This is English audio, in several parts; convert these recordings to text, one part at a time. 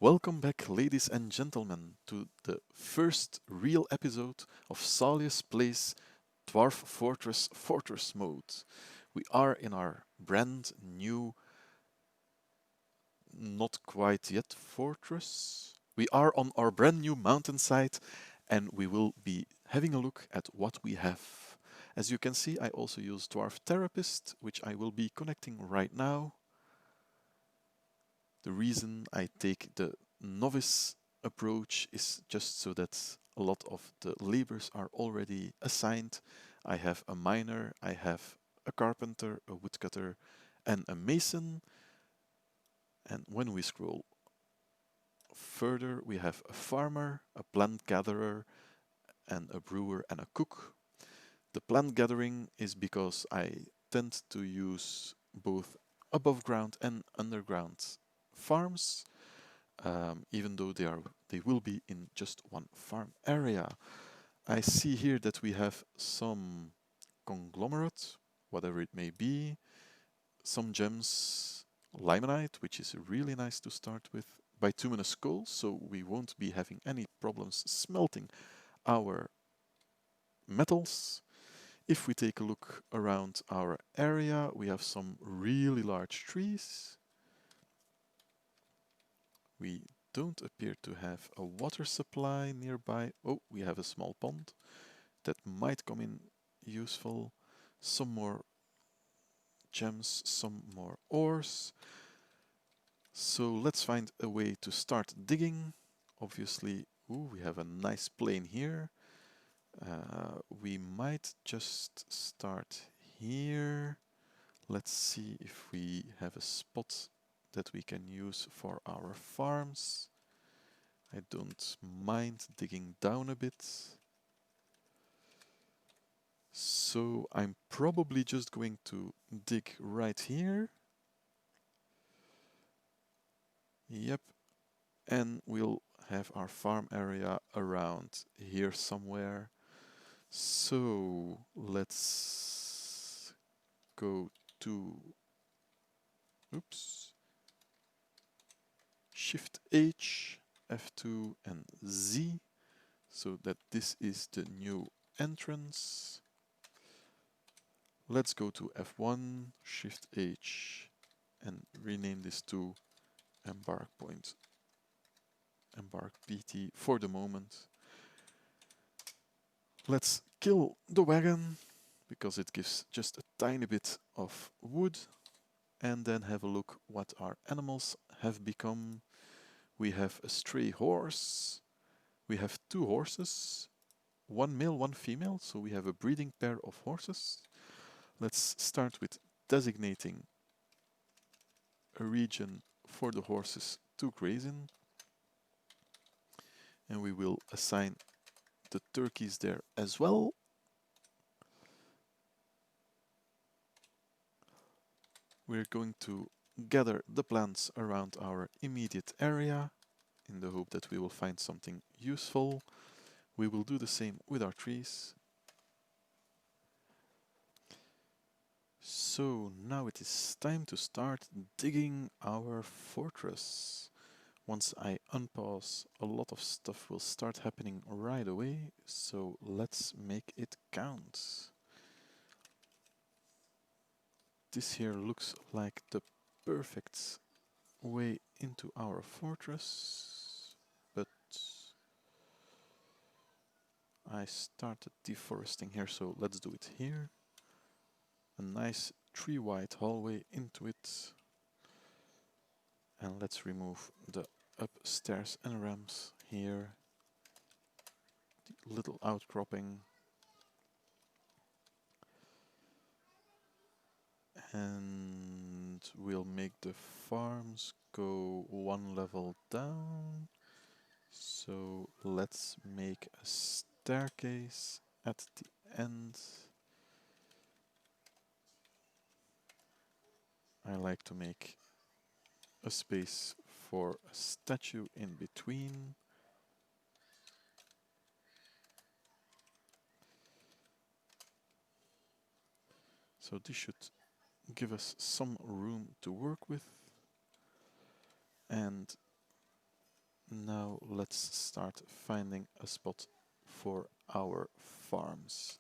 Welcome back, ladies and gentlemen, to the first real episode of Saulius Plays Dwarf Fortress mode. We are in our brand new, not quite yet fortress. We are on our brand new mountainside and we will be having a look at what we have. As you can see, I also use Dwarf Therapist, which I will be connecting right now. The reason I take the novice approach is just so that a lot of the labors are already assigned. I have a miner, I have a carpenter, a woodcutter, and a mason. And when we scroll further, we have a farmer, a plant gatherer, and a brewer and a cook. The plant gathering is because I tend to use both above ground and underground farms, even though they will be in just one farm area. I see here that we have some conglomerate, whatever it may be, some gems, limonite, which is really nice to start with, bituminous coal, so we won't be having any problems smelting our metals. If we take a look around our area, we have some really large trees. We don't appear to have a water supply nearby. Oh, we have a small pond that might come in useful. Some more gems, some more ores. So let's find a way to start digging. Obviously, ooh, we have a nice plain here. We might just start here. Let's see if we have a spot that we can use for our farms. I don't mind digging down a bit. So I'm probably just going to dig right here. Yep. And we'll have our farm area around here somewhere. So let's go to, oops, Shift H, F2 and Z, so that this is the new entrance. Let's go to F1, Shift H, and rename this to Embark Point, Embark PT for the moment. Let's kill the wagon, because it gives just a tiny bit of wood, and then have a look what our animals have become. We have a stray horse, we have two horses, one male, one female, so we have a breeding pair of horses. Let's start with designating a region for the horses to graze in, and we will assign the turkeys there as well. We're going to gather the plants around our immediate area in the hope that we will find something useful. We will do the same with our trees. So now it is time to start digging our fortress. Once I unpause, a lot of stuff will start happening right away, so let's make it count. This here looks like the perfect way into our fortress, but I started deforesting here, so let's do it here. A nice tree-wide hallway into it. And let's remove the upstairs and ramps here. The little outcropping. And we'll make the farms go one level down. So let's make a staircase at the end. I like to make a space for a statue in between. So this should give us some room to work with. And Now let's start finding a spot for our farms.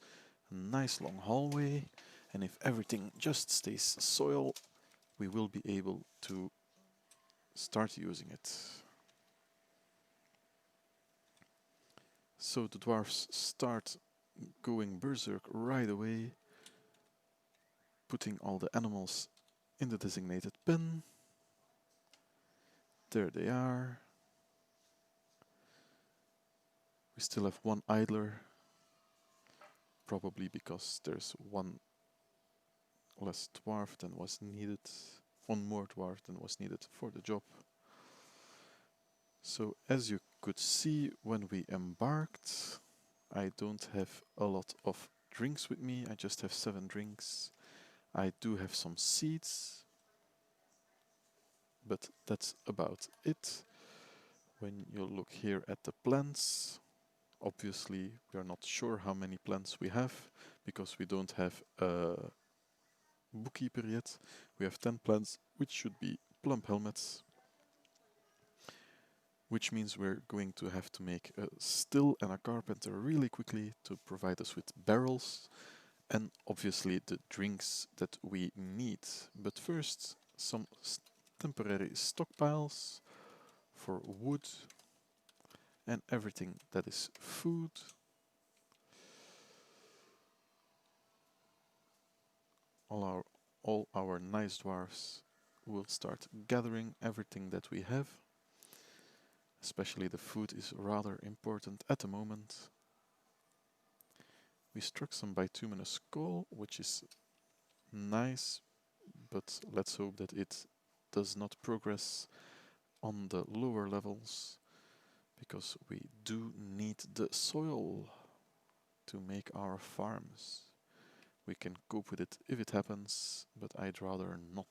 A nice long hallway, and if everything just stays soil, we will be able to start using it. So the dwarves start going berserk right away, putting all the animals in the designated pen. There they are. We still have one idler, probably because there's one less dwarf than was needed, one more dwarf than was needed for the job. So as you could see when we embarked, I don't have a lot of drinks with me, I just have 7 drinks. I do have some seeds, but that's about it. When you look here at the plants, obviously we are not sure how many plants we have, because we don't have a bookkeeper yet. We have 10 plants, which should be plump helmets, which means we're going to have to make a still and a carpenter really quickly to provide us with barrels and obviously the drinks that we need. But first, some temporary stockpiles for wood and everything that is food. All our nice dwarves will start gathering everything that we have. Especially the food is rather important at the moment. We struck some bituminous coal, which is nice, but let's hope that it does not progress on the lower levels, because we do need the soil to make our farms. We can cope with it if it happens, but I'd rather not.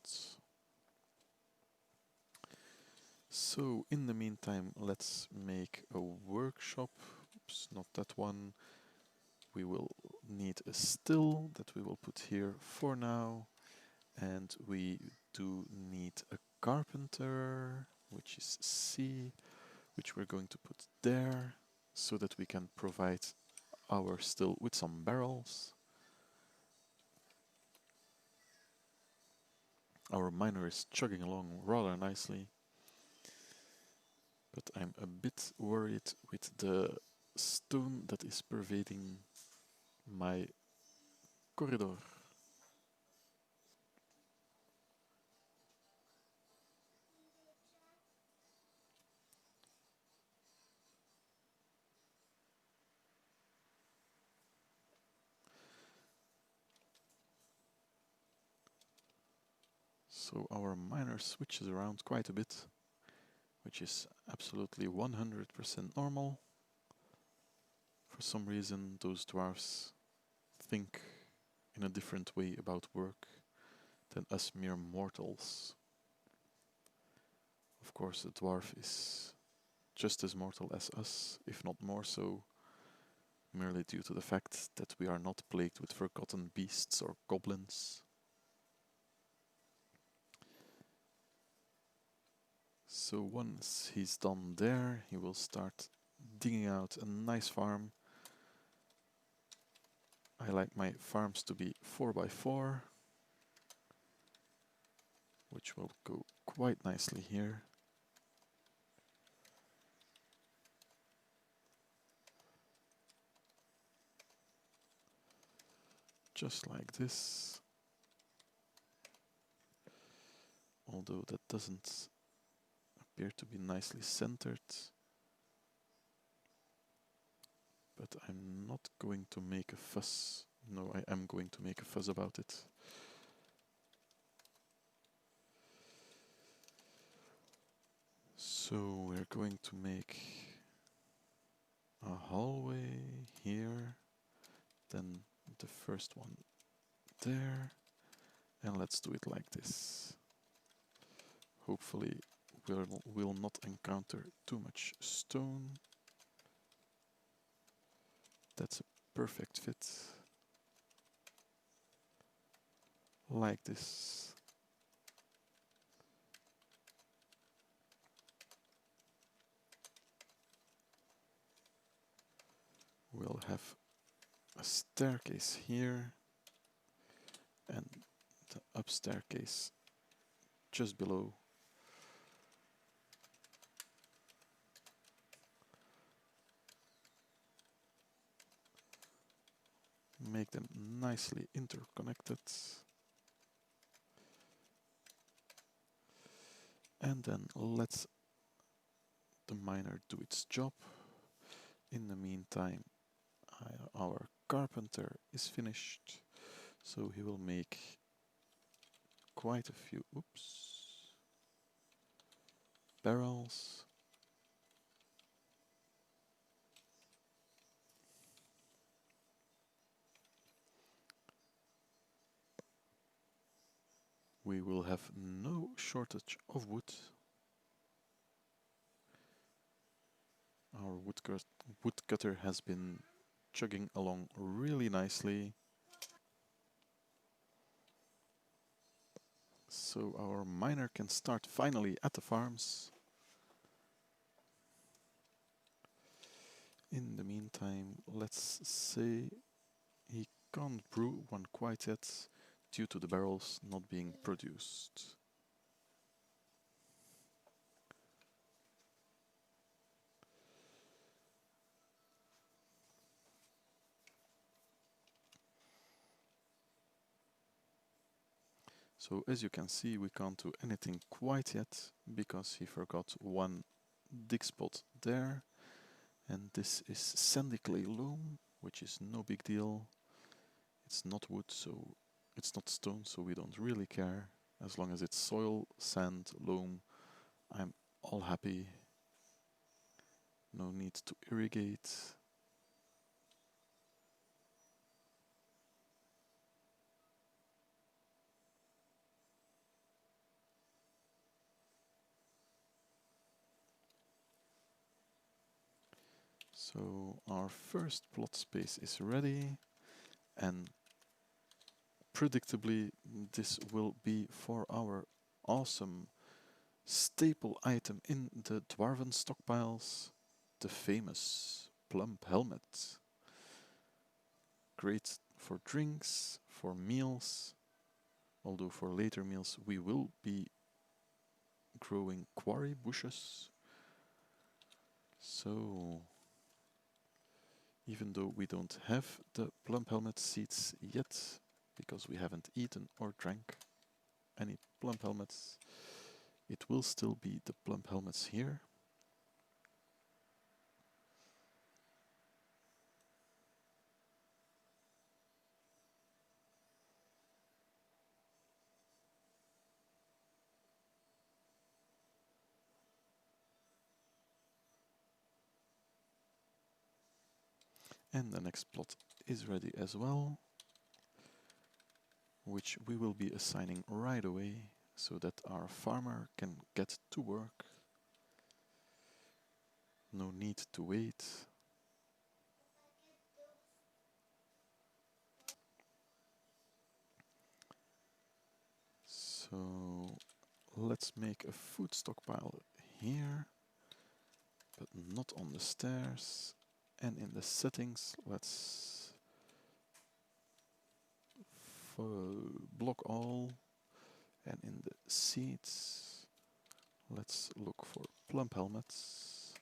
So in the meantime, let's make a workshop. Oops, not that one. We will need a still that we will put here for now. And we do need a carpenter, which is C, which we're going to put there, so that we can provide our still with some barrels. Our miner is chugging along rather nicely, but I'm a bit worried with the stone that is pervading my corridor. So our miner switches around quite a bit, which is absolutely 100% normal. For some reason, those dwarves think in a different way about work than us mere mortals. Of course, a dwarf is just as mortal as us, if not more so, merely due to the fact that we are not plagued with forgotten beasts or goblins. So once he's done there, he will start digging out a nice farm. I like my farms to be 4x4, which will go quite nicely here. Just like this. Although that doesn't appear to be nicely centered. But I'm not going to make a fuss. No, I am going to make a fuss about it. So we're going to make a hallway here, then the first one there, and let's do it like this. Hopefully we'll not encounter too much stone. That's a perfect fit. Like this. have a staircase here and the up staircase just below. Make them nicely interconnected. And then let the miner do its job. In the meantime, our carpenter is finished, so he will make quite a few barrels. We will have no shortage of wood. Our woodcutter has been chugging along really nicely. So our miner can start finally at the farms. In the meantime, let's say he can't brew one quite yet due to the barrels not being produced. So as you can see, we can't do anything quite yet because he forgot one dig spot there. And this is sandy clay loam, which is no big deal. It's not wood, so it's not stone, so we don't really care. As long as it's soil, sand, loam, I'm all happy. No need to irrigate. So our first plot space is ready, and predictably this will be for our awesome staple item in the dwarven stockpiles, the famous plump helmet. Great for drinks, for meals, although for later meals we will be growing quarry bushes. So even though we don't have the plump helmet seeds yet, because we haven't eaten or drank any plump helmets, it will still be the plump helmets here. And the next plot is ready as well, which we will be assigning right away so that our farmer can get to work. No need to wait. So let's make a food stockpile here, but not on the stairs. And in the settings, let's block all. And in the seeds, let's look for plump helmets,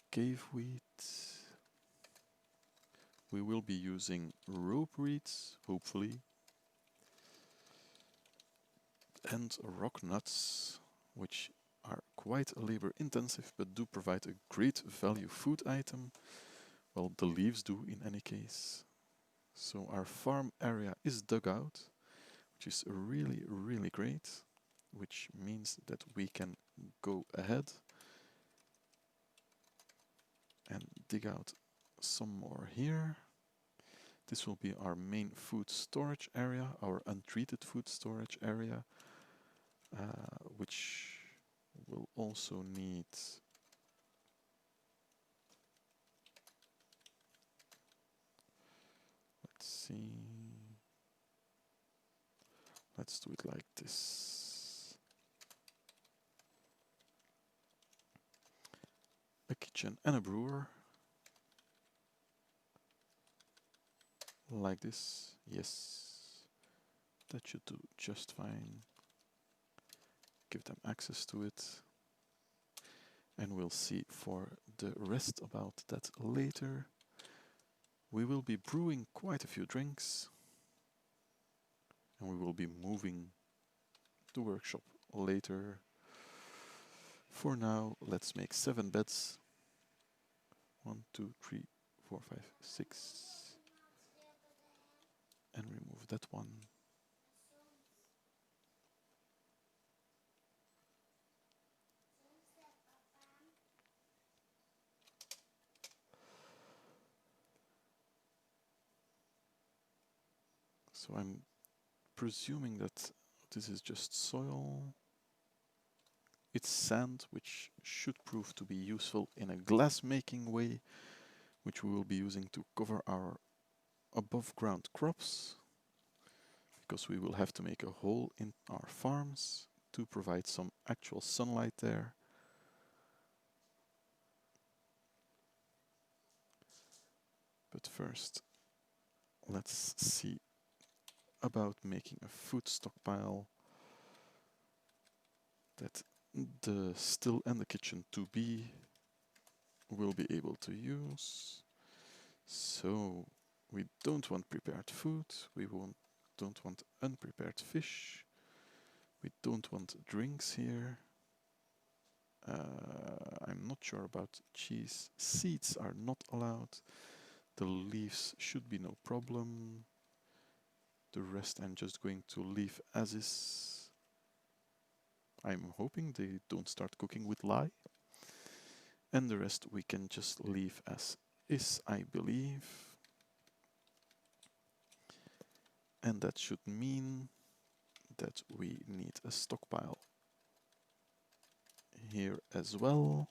cave wheat. We will be using rope reeds, hopefully, and rock nuts, which are quite labor intensive but do provide a great value food item. Well, the leaves do in any case. So our farm area is dug out, which is really, really great, which means that we can go ahead and dig out some more here. This will be our main food storage area, our untreated food storage area, which will also need see. Let's do it like this. a kitchen and a brewer. Like this. Yes. That should do just fine. Give them access to it. And we'll see for the rest about that later. We will be brewing quite a few drinks. And we will be moving the workshop later. For now, let's make 7 beds. 1, 2, 3, 4, 5, 6. And remove that one. So I'm presuming that this is just soil. It's sand, which should prove to be useful in a glass making way, which we will be using to cover our above ground crops, because we will have to make a hole in our farms to provide some actual sunlight there. But first, let's see about making a food stockpile that the still and the kitchen to be will be able to use. So we don't want prepared food, don't want unprepared fish, we don't want drinks here. I'm not sure about cheese. Seeds are not allowed. The leaves should be no problem. The rest I'm just going to leave as is. I'm hoping they don't start cooking with lye. And the rest we can just leave as is, I believe. And that should mean that we need a stockpile here as well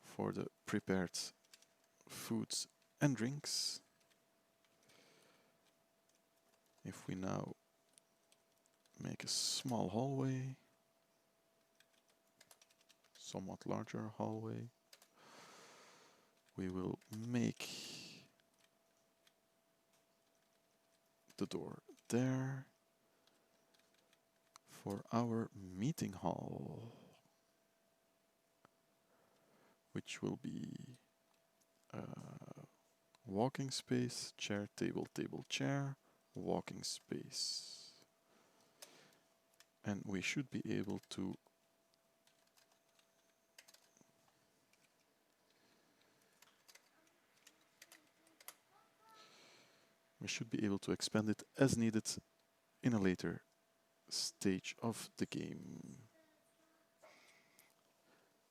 for the prepared foods and drinks. If we now make a small hallway, somewhat larger hallway, we will make the door there for our meeting hall, which will be walking space, chair, table, table, chair, walking space. And we should be able to expand it as needed in a later stage of the game.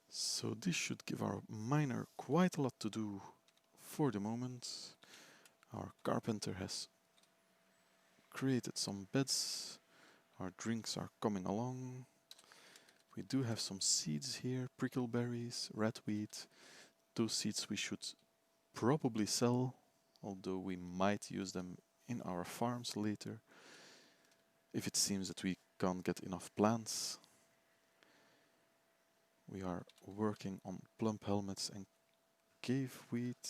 So this should give our miner quite a lot to do for the moment. Our carpenter has created some beds. Our drinks are coming along. We do have some seeds here, prickleberries, red wheat. Those seeds we should probably sell, although we might use them in our farms later, if it seems that we can't get enough plants. We are working on plump helmets and cave wheat,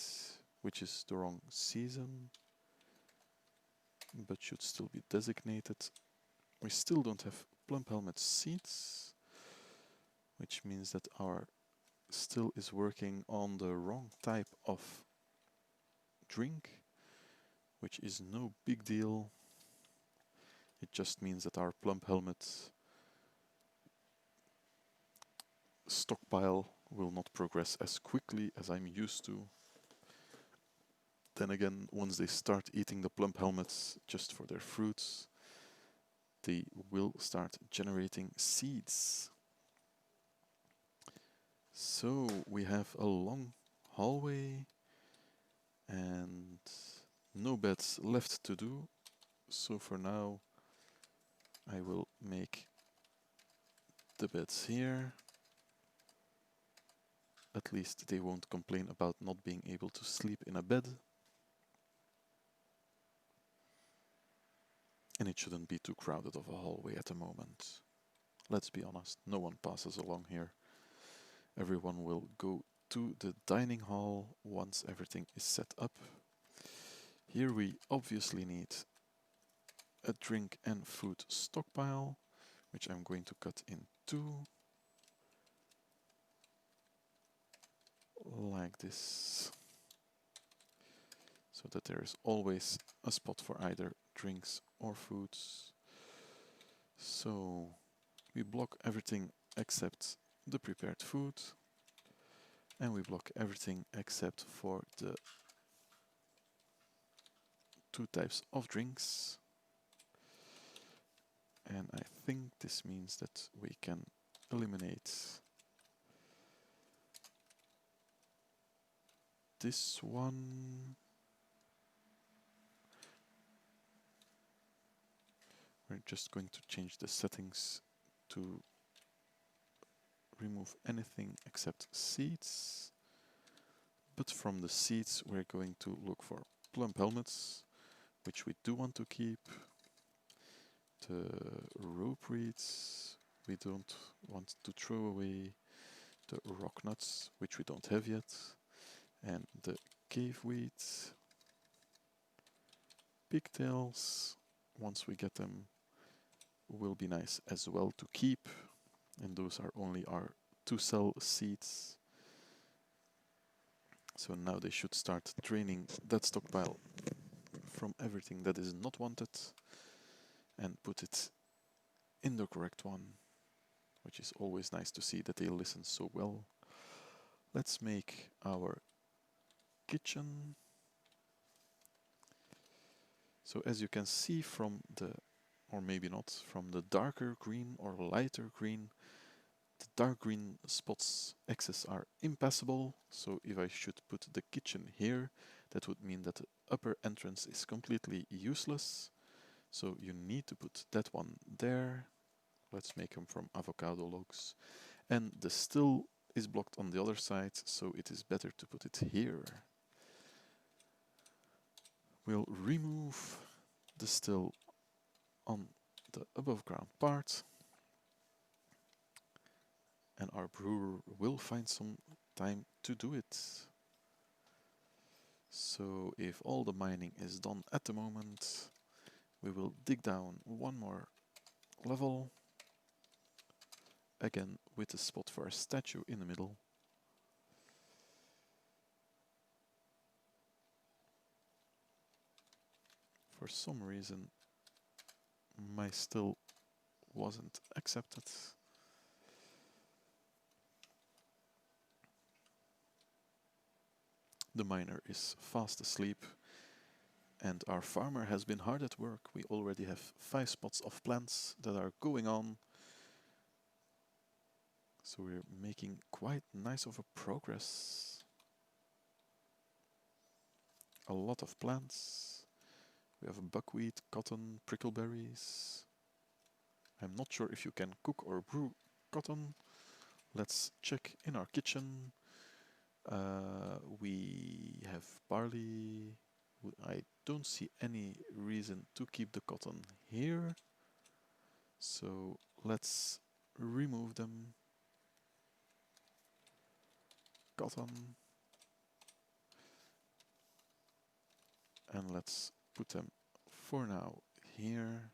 which is the wrong season, but should still be designated. We still don't have plump helmet seeds, which means that our still is working on the wrong type of drink, which is no big deal. It just means that our plump helmet stockpile will not progress as quickly as I'm used to. Then again, once they start eating the plump helmets just for their fruits, they will start generating seeds. So we have a long hallway and no beds left to do. So for now, I will make the beds here. At least they won't complain about not being able to sleep in a bed. And it shouldn't be too crowded of a hallway at the moment. Let's be honest, no one passes along here. Everyone will go to the dining hall once everything is set up. Here we obviously need a drink and food stockpile, which I'm going to cut in two, like this, so that there is always a spot for either drinks or foods. So we block everything except the prepared food, and we block everything except for the two types of drinks. And I think this means that we can eliminate this one. We're just going to change the settings to remove anything except seeds. But from the seeds we're going to look for plump helmets, which we do want to keep. The rope reeds we don't want to throw away. The rock nuts, which we don't have yet. And the cave weeds. Pigtails, once we get them, will be nice as well to keep. And those are only our to sell seeds. So now they should start draining that stockpile from everything that is not wanted and put it in the correct one, which is always nice to see that they listen so well. Let's make our kitchen. So as you can see from the, or maybe not, from the darker green or lighter green, the dark green spots axes are impassable, so if I should put the kitchen here, that would mean that the upper entrance is completely useless. So you need to put that one there. Let's make them from avocado logs. And the still is blocked on the other side, so it is better to put it here. We'll remove the still on the above ground part. And our brewer will find some time to do it. So if all the mining is done at the moment, we will dig down one more level, again with a spot for a statue in the middle. For some reason my still wasn't accepted. The miner is fast asleep and our farmer has been hard at work. We already have 5 spots of plants that are going on. So we're making quite nice of a progress. A lot of plants. We have buckwheat, cotton, prickleberries. I'm not sure if you can cook or brew cotton. Let's check in our kitchen. We have barley. I don't see any reason to keep the cotton here. So let's remove them. Cotton. And let's put them for now here.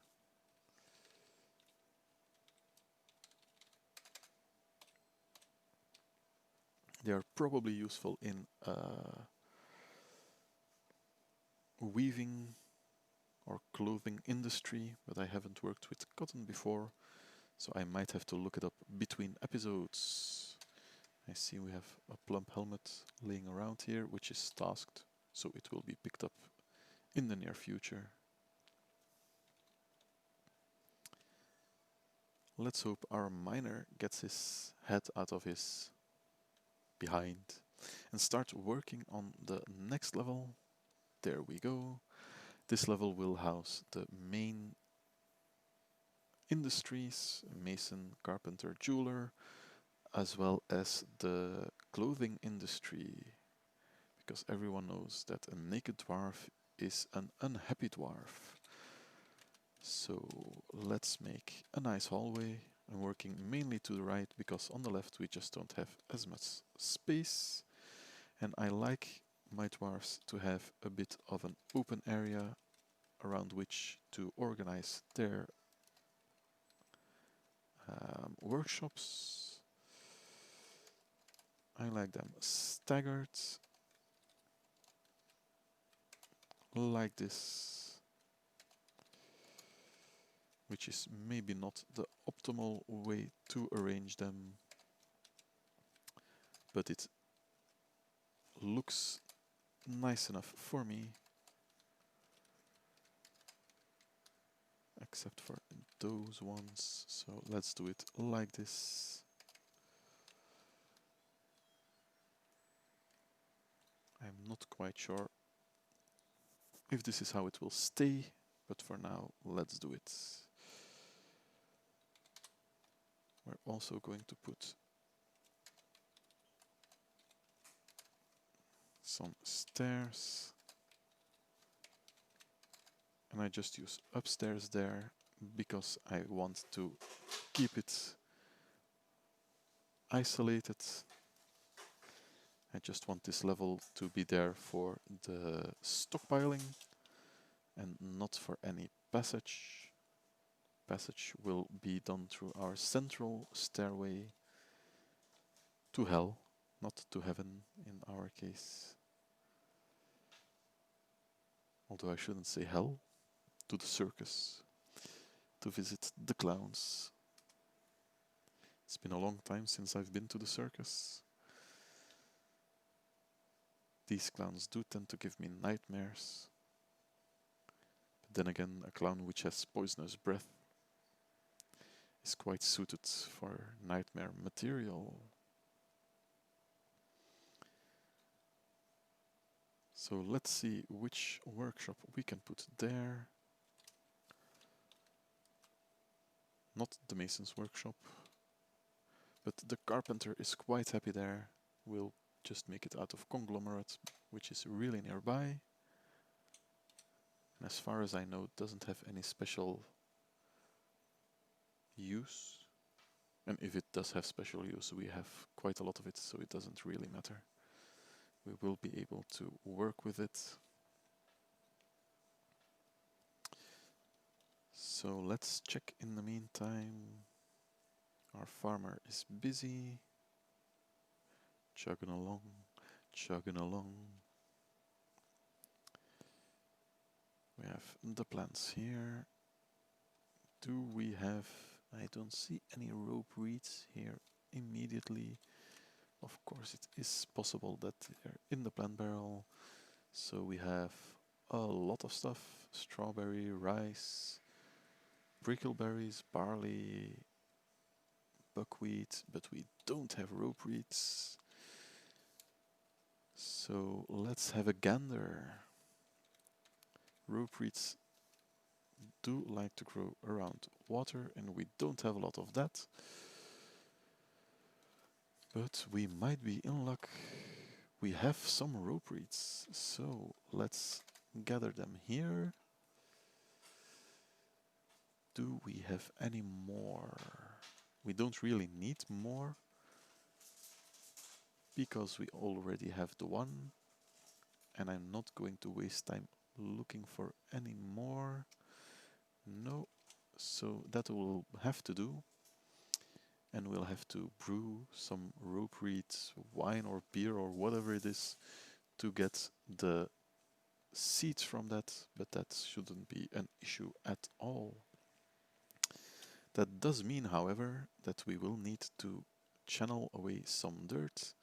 They are probably useful in weaving or clothing industry, but I haven't worked with cotton before, so I might have to look it up between episodes. I see we have a plump helmet laying around here, which is tasked, so it will be picked up in the near future. Let's hope our miner gets his head out of his behind and start working on the next level. There we go. This level will house the main industries, mason, carpenter, jeweler, as well as the clothing industry, because everyone knows that a naked dwarf is an unhappy dwarf. So let's make a nice hallway I'm working mainly to the right because on the left we just don't have as much space, and I like my dwarves to have a bit of an open area around which to organize their workshops. I like them staggered like this, which is maybe not the optimal way to arrange them, but it looks nice enough for me, except for those ones. So let's do it like this. I'm not quite sure if this is how it will stay, but for now, let's do it. We're also going to put some stairs, and I just use upstairs there because I want to keep it isolated. I just want this level to be there for the stockpiling and not for any passage. Passage will be done through our central stairway to hell, not to heaven in our case. Although I shouldn't say hell, to the circus, to visit the clowns. It's been a long time since I've been to the circus. These clowns do tend to give me nightmares. But then again, a clown which has poisonous breath is quite suited for nightmare material. So let's see which workshop we can put there. Not the mason's workshop, but the carpenter is quite happy there. We'll just make it out of conglomerate, which is really nearby. And as far as I know, it doesn't have any special use. And if it does have special use, we have quite a lot of it, so it doesn't really matter. We will be able to work with it. So let's check in the meantime. Our farmer is busy, chugging along, chugging along. We have the plants here. Do we have... I don't see any rope reeds here immediately. Of course, it is possible that they're in the plant barrel. So we have a lot of stuff. Strawberry, rice, brickleberries, barley, buckwheat, but we don't have rope reeds. So let's have a gander. Rope reeds do like to grow around water, and we don't have a lot of that. But we might be in luck. We have some rope reeds, so let's gather them here. Do we have any more? We don't really need more, because we already have the one, and I'm not going to waste time looking for any more. No, so that will have to do. And we'll have to brew some rope reed wine or beer or whatever it is to get the seeds from that, but that shouldn't be an issue at all. That does mean, however, that we will need to channel away some dirt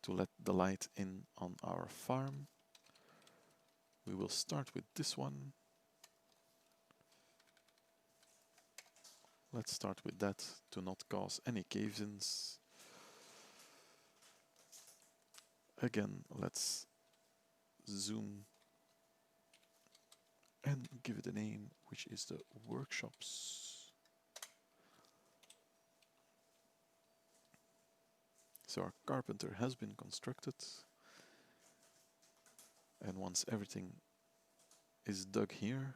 to let the light in on our farm. We will start with this one. Let's start with that to not cause any cave-ins. Again, let's zoom and give it a name, which is the workshops. So our carpenter has been constructed, and once everything is dug here,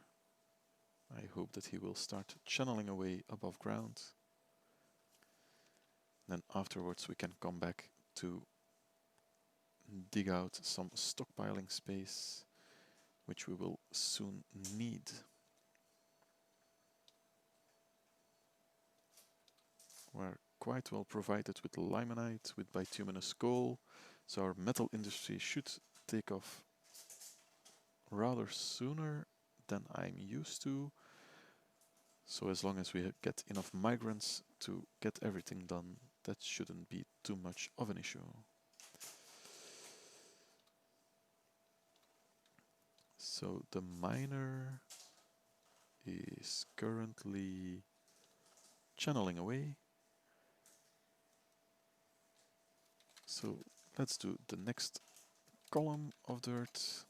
I hope that he will start channeling away above ground. Then afterwards we can come back to dig out some stockpiling space, which we will soon need. We're quite well provided with limonite, with bituminous coal, so our metal industry should take off rather sooner than I'm used to. So as long as we get enough migrants to get everything done, that shouldn't be too much of an issue. So the miner is currently channeling away. So let's do the next column of dirt.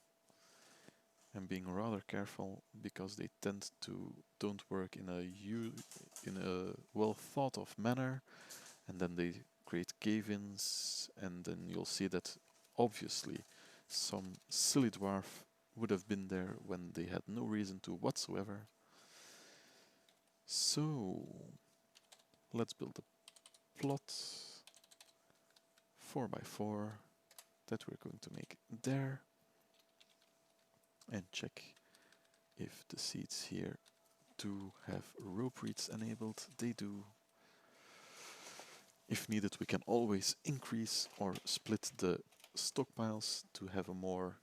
I'm being rather careful because they tend to don't work in a well thought of manner, and then they create cave-ins, and then you'll see that obviously some silly dwarf would have been there when they had no reason to whatsoever. So let's build a plot 4x4 that we're going to make there, and check if the seeds here do have rope reeds enabled. They do. If needed, we can always increase or split the stockpiles to have a more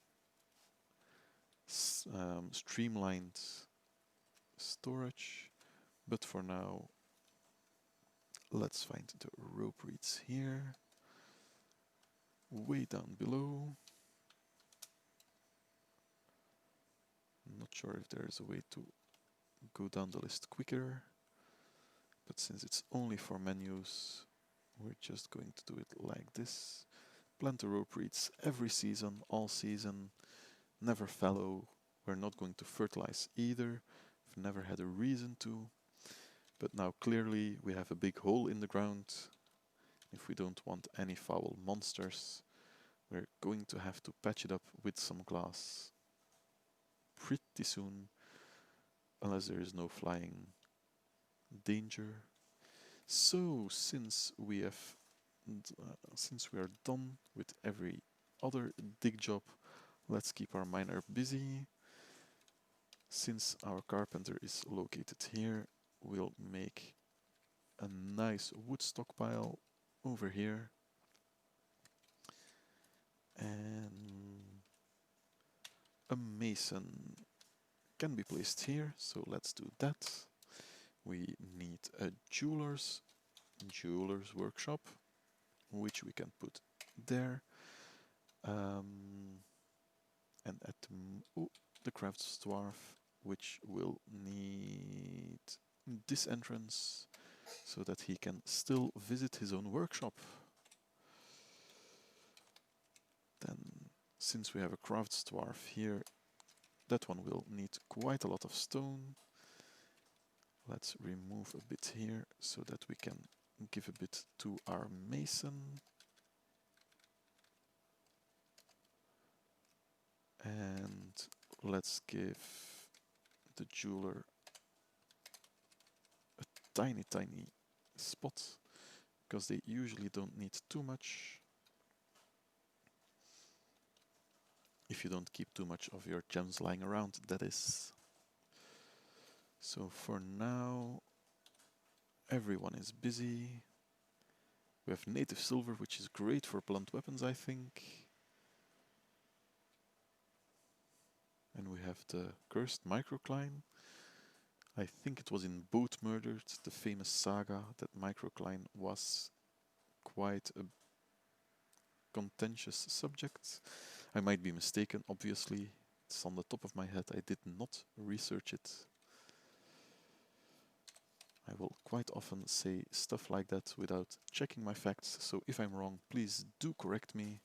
streamlined storage. But for now, let's find the rope reeds here, way down below. I'm not sure if there is a way to go down the list quicker, but since it's only for menus, we're just going to do it like this. Plant the rope reeds every season, all season, never fallow. We're not going to fertilize either. We've never had a reason to. But now clearly we have a big hole in the ground. If we don't want any foul monsters, we're going to have to patch it up with some glass pretty soon, unless there is no flying danger. So since we are done with every other dig job, let's keep our miner busy. Since our carpenter is located here, we'll make a nice wood stockpile over here. And a mason can be placed here, so let's do that. We need a jeweler's workshop, which we can put there. And at the crafts dwarf, which will need this entrance so that he can still visit his own workshop. Then, since we have a crafts dwarf here, that one will need quite a lot of stone. Let's remove a bit here so that we can give a bit to our mason. And let's give the jeweler a tiny spot, because they usually don't need too much. If you don't keep too much of your gems lying around, that is. So for now, everyone is busy. We have native silver, which is great for blunt weapons, I think. And we have the cursed microcline. I think it was in Boat Murdered, the famous saga, that microcline was quite a contentious subject. I might be mistaken, obviously. It's on the top of my head. I did not research it. I will quite often say stuff like that without checking my facts, so if I'm wrong, please do correct me.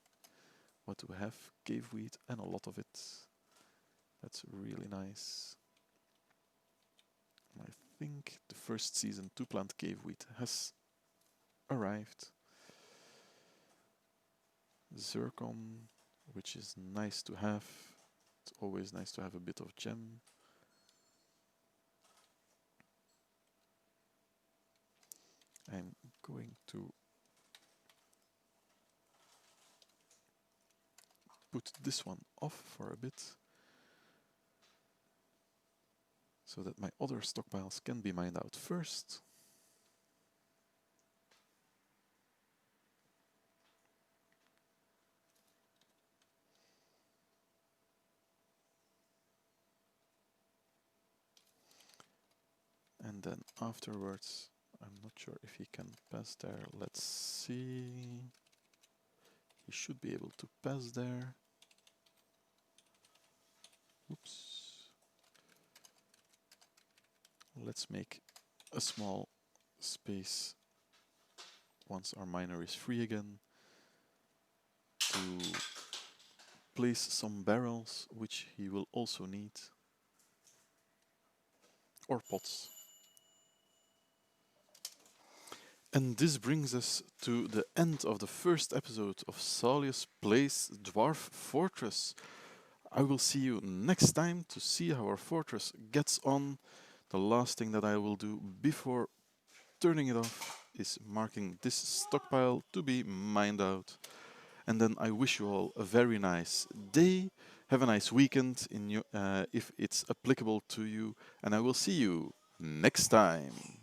What do we have? Cave wheat and a lot of it. That's really nice. I think the first season to plant cave wheat has arrived. Zircon, which is nice to have. It's always nice to have a bit of gem. I'm going to put this one off for a bit so that my other stockpiles can be mined out first. And then afterwards, I'm not sure if he can pass there. Let's see. He should be able to pass there. Oops. Let's make a small space once our miner is free again to place some barrels, which he will also need, or pots. And this brings us to the end of the first episode of Saulius Plays Dwarf Fortress. I will see you next time to see how our fortress gets on. The last thing that I will do before turning it off is marking this stockpile to be mined out. And then I wish you all a very nice day. Have a nice weekend if it's applicable to you. And I will see you next time.